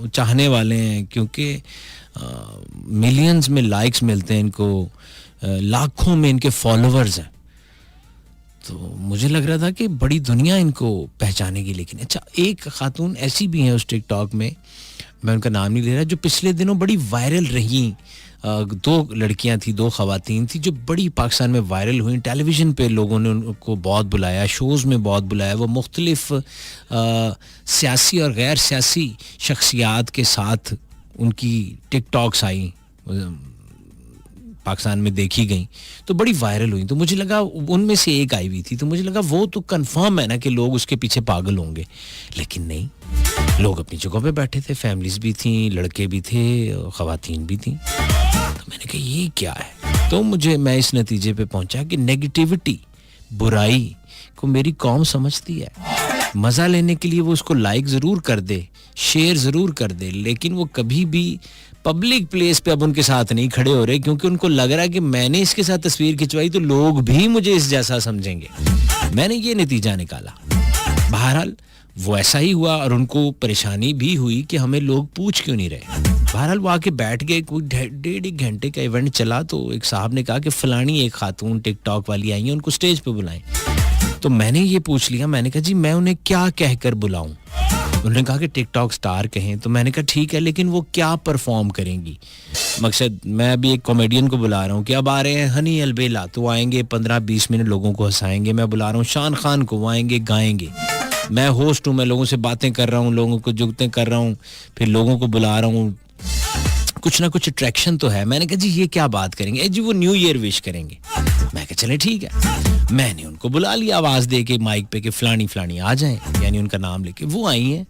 चाहने वाले हैं, क्योंकि मिलियंस में लाइक्स मिलते हैं इनको, लाखों में इनके फॉलोअर्स हैं। तो मुझे लग रहा था कि बड़ी दुनिया इनको पहचानेगी। लेकिन अच्छा, एक खातून ऐसी भी हैं उस टिकटॉक में, मैं उनका नाम नहीं ले रहा, जो पिछले दिनों बड़ी वायरल रही। 2 लड़कियां थी, 2 खवातीन थी, जो बड़ी पाकिस्तान में वायरल हुई। टेलीविज़न पे लोगों ने उनको बहुत बुलाया, शोज़ में बहुत बुलाया। वो मुख्तलिफ सियासी और गैर सियासी शख्सियात के साथ उनकी टिकटॉक्स आई, पाकिस्तान में देखी गई, तो बड़ी वायरल हुई। तो मुझे लगा उनमें से एक आई हुई थी, तो मुझे लगा वो तो कंफर्म है ना कि लोग उसके पीछे पागल होंगे। लेकिन नहीं, लोग अपनी जगह पे बैठे थे, फैमिलीज भी थी, लड़के भी थे, खवातीन भी थी। तो मैंने कहा ये क्या है। तो मैं इस नतीजे पे पहुंचा कि नेगेटिविटी, बुराई को मेरी कौम समझती है। मज़ा लेने के लिए वो उसको लाइक ज़रूर कर दे, शेयर ज़रूर कर दे, लेकिन वो कभी भी पब्लिक प्लेस पे अब उनके साथ नहीं खड़े हो रहे, क्योंकि उनको लग रहा है कि मैंने इसके साथ तस्वीर खिंचवाई तो लोग भी मुझे इस जैसा समझेंगे। मैंने ये नतीजा निकाला। बहरहाल वो ऐसा ही हुआ और उनको परेशानी भी हुई कि हमें लोग पूछ क्यों नहीं रहे। बहरहाल वो आके बैठ गए, कोई 1.5 घंटे का इवेंट चला तो एक साहब ने कहा कि फलानी एक खातून टिकटॉक वाली आई है, उनको स्टेज पे बुलाएं। तो मैंने ये पूछ लिया, मैंने कहा जी मैं उन्हें क्या कहकर बुलाऊं? उन्होंने कहा कि टिकटॉक स्टार कहें। तो मैंने कहा ठीक है, लेकिन वो क्या परफॉर्म करेंगी? मकसद मैं अभी एक कॉमेडियन को बुला रहा हूँ कि अब आ रहे हैं हनी अलबेला, तो आएंगे 15-20 मिनट लोगों को हंसाएंगे। मैं बुला रहा हूँ शान खान को, वो आएंगे गाएंगे। मैं होस्ट हूँ, मैं लोगों से बातें कर रहा हूँ, लोगों को जुगतें कर रहा हूँ, फिर लोगों को बुला रहा हूँ, कुछ ना कुछ अट्रैक्शन तो है। मैंने कहा जी ये क्या बात करेंगे? जी वो न्यू ईयर विश करेंगे। मैं कहा चले ठीक है। मैंने उनको बुला लिया आवाज दे के माइक पे कि फलानी फलानी आ जाएं, यानी उनका नाम लेके वो आई हैं।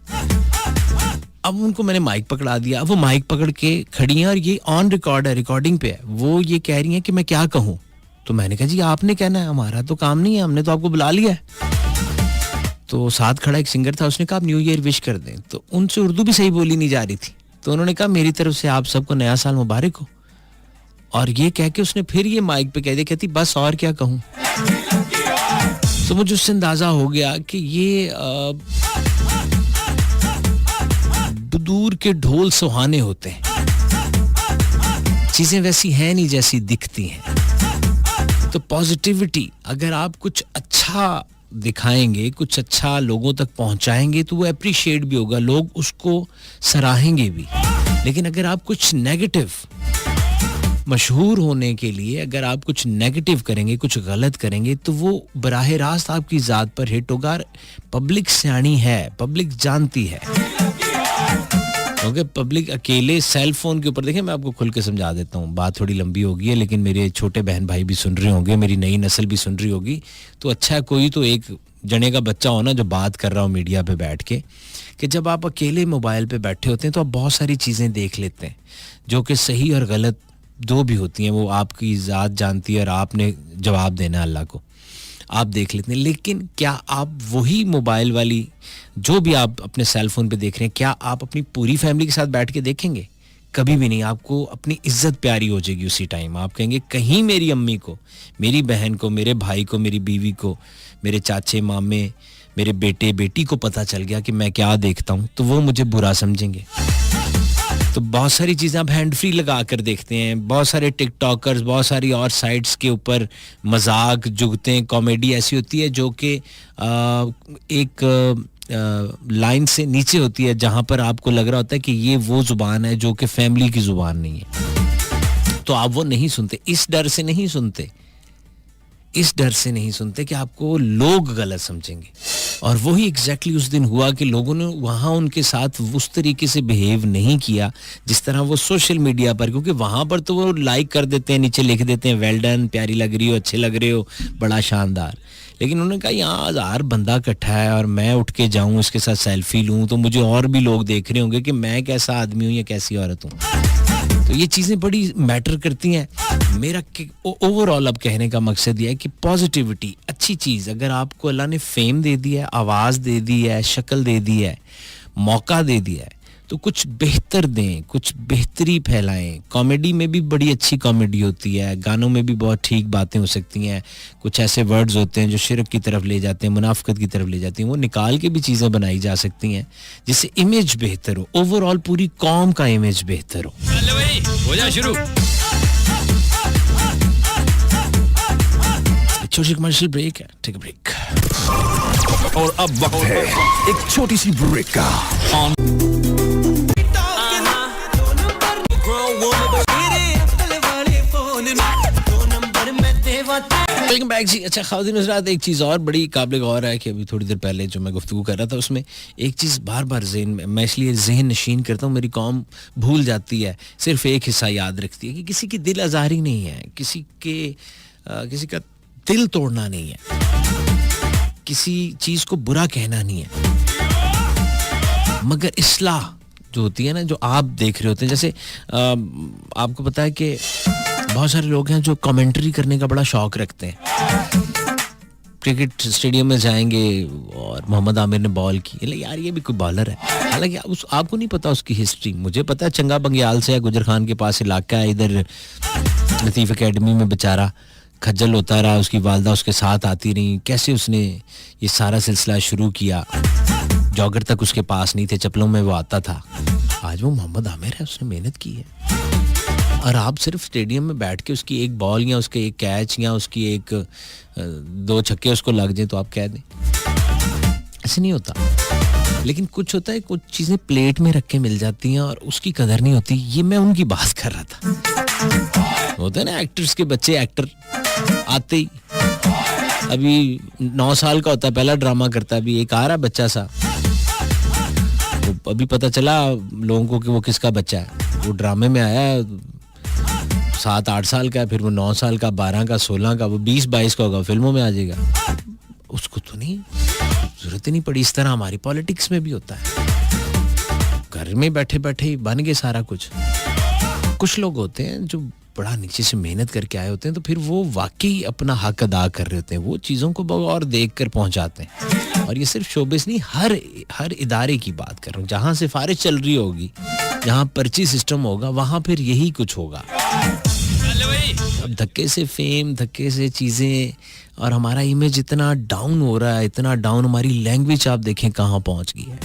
अब उनको मैंने माइक पकड़ा दिया, अब वो माइक पकड़ के खड़ी हैं और ये ऑन रिकॉर्ड है, रिकॉर्डिंग पे है। वो ये कह रही हैं कि मैं क्या कहूँ। तो मैंने कहा जी आपने कहना है, हमारा तो काम नहीं है, हमने तो आपको बुला लिया है। तो साथ खड़ा एक सिंगर था, उसने कहा आप न्यू ईयर विश कर दें। तो उनसे उर्दू भी सही बोली नहीं जा रही थी, तो उन्होंने कहा मेरी तरफ से आप सबको नया साल मुबारक हो। और ये कह के उसने फिर ये माइक पे कह दिया, कहती बस और क्या कहूं। तो मुझे उससे अंदाजा हो गया कि ये दूर के ढोल सुहाने होते हैं, चीजें वैसी हैं नहीं जैसी दिखती हैं। तो पॉजिटिविटी, अगर आप कुछ अच्छा दिखाएंगे, कुछ अच्छा लोगों तक पहुंचाएंगे तो वो अप्रिशिएट भी होगा, लोग उसको सराहेंगे भी। लेकिन अगर आप कुछ नेगेटिव, मशहूर होने के लिए अगर आप कुछ नेगेटिव करेंगे, कुछ गलत करेंगे, तो वो बराह रास्त आपकी जात पर हिट होगा। पब्लिक सियानी है, पब्लिक जानती है, क्योंकि पब्लिक अकेले सेल फोन के ऊपर, देखें मैं आपको खुल के समझा देता हूँ, बात थोड़ी लंबी होगी है, लेकिन मेरे छोटे बहन भाई भी सुन रहे होंगे, मेरी नई नस्ल भी सुन रही होगी। तो अच्छा है कोई तो एक जने का बच्चा हो ना जो बात कर रहा हो मीडिया पे बैठ के, कि जब आप अकेले मोबाइल पे बैठे होते हैं तो आप बहुत सारी चीज़ें देख लेते हैं जो कि सही और गलत दो भी होती हैं। वो आपकी ज़ात जानती है और आपने जवाब देना है अल्लाह को, आप देख लेते हैं। लेकिन क्या आप वही मोबाइल वाली जो भी आप अपने सेल फोन पे देख रहे हैं, क्या आप अपनी पूरी फैमिली के साथ बैठ के देखेंगे? कभी भी नहीं। आपको अपनी इज्जत प्यारी हो जाएगी उसी टाइम। आप कहेंगे कहीं मेरी अम्मी को, मेरी बहन को, मेरे भाई को, मेरी बीवी को, मेरे चाचे मामे, मेरे बेटे बेटी को पता चल गया कि मैं क्या देखता हूँ, तो वो मुझे बुरा समझेंगे। तो बहुत सारी चीज़ें आप हैंड फ्री लगा कर देखते हैं। बहुत सारे टिकटॉकर्स, बहुत सारी और साइट्स के ऊपर मजाक, जुगतें, कॉमेडी ऐसी होती है जो कि एक लाइन से नीचे होती है, जहां पर आपको लग रहा होता है कि ये वो जुबान है जो कि फैमिली की जुबान नहीं है। तो आप वो नहीं सुनते, इस डर से नहीं सुनते, इस डर से नहीं सुनते कि आपको लोग गलत समझेंगे। और वही एग्जैक्टली उस दिन हुआ कि लोगों ने वहाँ उनके साथ उस तरीके से बिहेव नहीं किया जिस तरह वो सोशल मीडिया पर, क्योंकि वहाँ पर तो वो लाइक कर देते हैं, नीचे लिख देते हैं वेल डन, प्यारी लग रही हो, अच्छे लग रहे हो, बड़ा शानदार। लेकिन उन्होंने कहा यहाँ 1000 बंदा इकट्ठा है और मैं उठ के जाऊँ इसके साथ सेल्फी लूँ तो मुझे और भी लोग देख रहे होंगे कि मैं कैसा आदमी हूँ या कैसी औरत हूँ। तो ये चीज़ें बड़ी मैटर करती हैं। मेरा ओवरऑल अब कहने का मकसद ये है कि पॉजिटिविटी, अच्छी चीज़, अगर आपको अल्लाह ने फेम दे दिया है, आवाज़ दे दी है, शक्ल दे दी है, मौका दे दिया है, तो कुछ बेहतर दें, कुछ बेहतरी फैलाएं। कॉमेडी में भी बड़ी अच्छी कॉमेडी होती है, गानों में भी बहुत ठीक बातें हो सकती हैं। कुछ ऐसे वर्ड्स होते हैं जो शिरक की तरफ ले जाते हैं, मुनाफिकत की तरफ ले जाती हैं, वो निकाल के भी चीज़ें बनाई जा सकती हैं जिससे इमेज बेहतर हो, ओवरऑल पूरी कौम का इमेज बेहतर हो। चलो भाई हो जा शुरू। छोटी कमर्शियल ब्रेक है, टेक अ ब्रेक। और अब वक्त है एक छोटी सी ब्रेक का। वेलकम बैक जी। अच्छा ख़वातीन हज़रात, एक चीज़ और बड़ी काबिल गौर है कि अभी थोड़ी देर पहले जो मैं गुफ्तगू कर रहा था उसमें एक चीज़ बार बार ज़हन में, मैं इसलिए ज़हन नशीन करता हूँ, मेरी कौम भूल जाती है, सिर्फ एक हिस्सा याद रखती है कि किसी की दिल आज़ारी नहीं है, किसी का दिल तोड़ना नहीं है, किसी चीज़ को बुरा कहना नहीं है, मगर इस्लाह जो होती है ना, जो आप देख रहे होते हैं, जैसे आपको पता है कि बहुत सारे लोग हैं जो कमेंट्री करने का बड़ा शौक रखते हैं। क्रिकेट स्टेडियम में जाएंगे और मोहम्मद आमिर ने बॉल की, यार ये भी कोई बॉलर है, हालांकि आपको नहीं पता उसकी हिस्ट्री। मुझे पता है चंगा बंग्याल से है, गुजर खान के पास इलाका है, इधर लतीफ़ एकेडमी में बेचारा खज्जल होता रहा, उसकी वालदा उसके साथ आती रही, कैसे उसने ये सारा सिलसिला शुरू किया। जॉगर तक उसके पास नहीं थे, चप्पलों में वो आता था। आज वो मोहम्मद आमिर है, उसने मेहनत की है। और आप सिर्फ स्टेडियम में बैठ के उसकी एक बॉल या उसके एक कैच या उसकी एक 2 छक्के उसको लग जाए तो आप कह दें, ऐसे नहीं होता। लेकिन कुछ होता है, कुछ चीजें प्लेट में रख के मिल जाती हैं और उसकी कदर नहीं होती। ये मैं उनकी बात कर रहा था। होता है ना एक्टर्स के बच्चे, एक्टर आते ही अभी 9 साल का होता है, पहला ड्रामा करता है, अभी एक आ रहा बच्चा सा, तो अभी पता चला लोगों को कि वो किसका बच्चा है। वो ड्रामे में आया 7-8 साल का, फिर वो 9 साल का, 12 का, 16 का, वो 20-22 का होगा, फिल्मों में आ जाएगा। उसको तो नहीं जरूरत ही नहीं पड़ी। इस तरह हमारी पॉलिटिक्स में भी होता है, घर में बैठे बैठे ही बन गए सारा कुछ। कुछ लोग होते हैं जो बड़ा नीचे से मेहनत करके आए होते हैं, तो फिर वो वाकई अपना हक अदा कर रहे होते हैं, वो चीज़ों को और देख कर पहुंचाते हैं। और ये सिर्फ शोबिस नहीं, हर इदारे की बात कर रहा हूँ। जहाँ सिफारिश चल रही होगी, जहाँ पर्ची सिस्टम होगा, वहाँ फिर यही कुछ होगा। धक्के से फेम, धक्के से चीज़ें, और हमारा इमेज इतना डाउन हो रहा है, इतना डाउन। हमारी लैंग्वेज आप देखें कहाँ पहुँच गई है।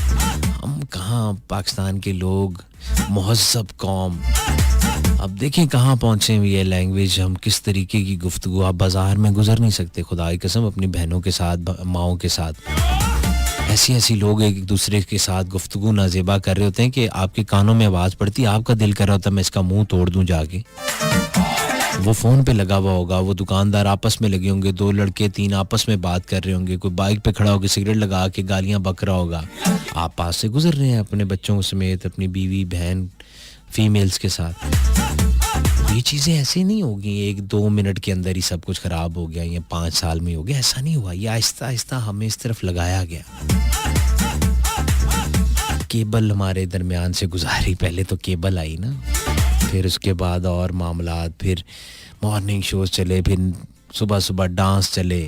हम कहाँ, पाकिस्तान के लोग, मुहज़्ज़ब कौम, अब देखें कहाँ पहुँचे हुई है लैंग्वेज। हम किस तरीके की गुफ्तगू, आप बाज़ार में गुजर नहीं सकते खुदा की कसम अपनी बहनों के साथ, माओं के साथ। ऐसी लोग एक दूसरे के साथ गुफ्तगू नाजेबा कर रहे होते हैं कि आपके कानों में आवाज़ पड़ती है, आपका दिल कर रहा होता है मैं इसका मुंह तोड़ दूं जाके। वो फ़ोन पे लगा हुआ होगा, वो दुकानदार आपस में लगे होंगे, 2 लड़के 3 आपस में बात कर रहे होंगे, कोई बाइक पे खड़ा होकर सिगरेट लगा के गालियाँ बक रहा होगा, आप पास से गुजर रहे हैं अपने बच्चों समेत, अपनी बीवी बहन फीमेल्स के साथ। ये चीज़ें ऐसे नहीं होगी 1-2 मिनट के अंदर ही सब कुछ ख़राब हो गया या 5 साल में हो गया, ऐसा नहीं हुआ। ये आहिस्ता आहिस्ता हमें इस तरफ लगाया गया। केबल हमारे दरमियान से गुजारी, पहले तो केबल आई ना, फिर उसके बाद और मामलात, फिर मॉर्निंग शोज चले, फिर सुबह सुबह डांस चले,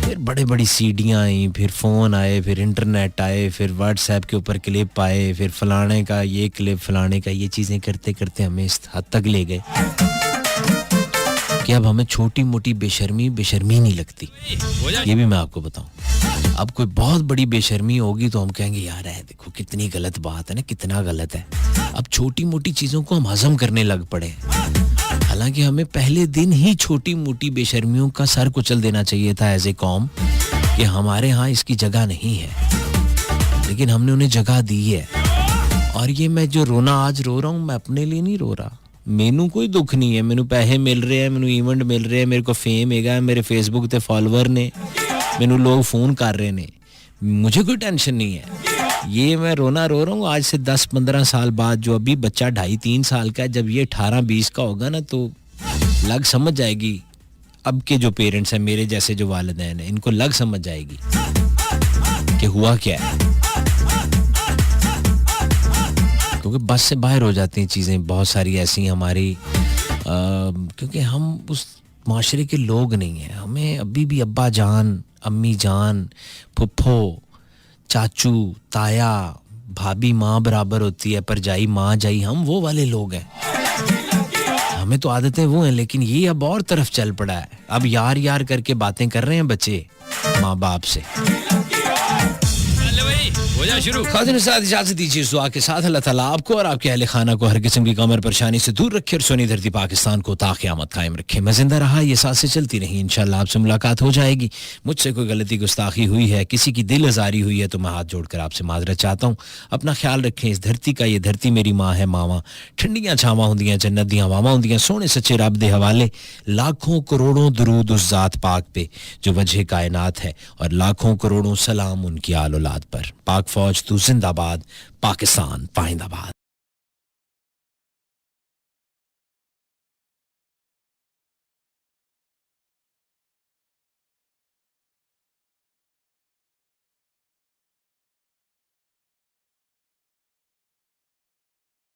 फिर बड़े बड़ी सीडियाँ आई, फिर फ़ोन आए, फिर इंटरनेट आए, फिर व्हाट्सएप के ऊपर क्लिप आए, फिर फलाने का ये क्लिप, फलाने का ये, चीज़ें करते करते हमें इस हद तक ले गए कि अब हमें छोटी मोटी बेशर्मी नहीं लगती। ये भी मैं आपको बताऊं, अब कोई बहुत बड़ी बेशर्मी होगी तो हम कहेंगे यार है देखो कितनी गलत बात है ना, कितना गलत है। अब छोटी मोटी चीज़ों को हम हजम करने लग पड़े, हालांकि हमें पहले दिन ही छोटी मोटी बेशर्मियों का सर कुचल देना चाहिए था एज ए कौम कि हमारे यहाँ इसकी जगह नहीं है, लेकिन हमने उन्हें जगह दी है। और ये मैं जो रोना आज रो रहा हूँ, मैं अपने लिए नहीं रो रहा, मैनू कोई दुख नहीं है, मैनू पैसे मिल रहे हैं, मैनू इवेंट मिल रहे हैं, मेरे को फेम है, मेरे फेसबुक ते फॉलोवर ने, मैनू लोग फ़ोन कर रहे ने, मुझे कोई टेंशन नहीं है। ये मैं रोना रो रहा हूँ आज से 10-15 साल बाद, जो अभी बच्चा 2.5-3 साल का है, जब ये 18-20 का होगा ना तो लग समझ जाएगी। अब के जो पेरेंट्स हैं, मेरे जैसे जो वालिदैन हैं, इनको लग समझ जाएगी कि हुआ क्या है, क्योंकि बस से बाहर हो जाती हैं चीज़ें बहुत सारी ऐसी हमारी, क्योंकि हम उस माशरे के लोग नहीं हैं। हमें अभी भी अब्बा जान, अम्मी जान, फुफ्फो, चाचू, ताया, भाभी माँ बराबर होती है, परजाई माँ जाई, हम वो वाले लोग हैं। हमें तो आदतें वो हैं, लेकिन ये अब और तरफ चल पड़ा है। अब यार यार करके बातें कर रहे हैं बच्चे माँ बाप से। शुरू साथ इजाजत दीजिए इस दुआ के साथ, अल्लाह ताला आपको और आपके अहले खाना को हर किस्म की कमर परेशानी से दूर रखे और सोनी धरती पाकिस्तान को ता क़यामत कायम रखे। मैं जिंदा रहा, ये सांसें चलती रही, इंशाल्लाह आपसे मुलाकात हो जाएगी। मुझसे कोई गलती गुस्ताखी हुई है, किसी की दिल आजारी हुई है, तो मैं हाथ जोड़कर आपसे माजरत चाहता हूँ। अपना ख्याल रखें, इस धरती का, ये धरती मेरी माँ है मावा, ठंडियां छावां होंदियां, जन्नत दी हवावां होंदियां, सोने सच्चे रब दे हवाले लाखों करोड़ों दरूद उस जात पाक पे जो वजह कायनात है, और लाखों करोड़ों सलाम उनकी आल औलाद पर। पाक फौज तू जिंदाबाद, पाकिस्तान पाइंदाबाद।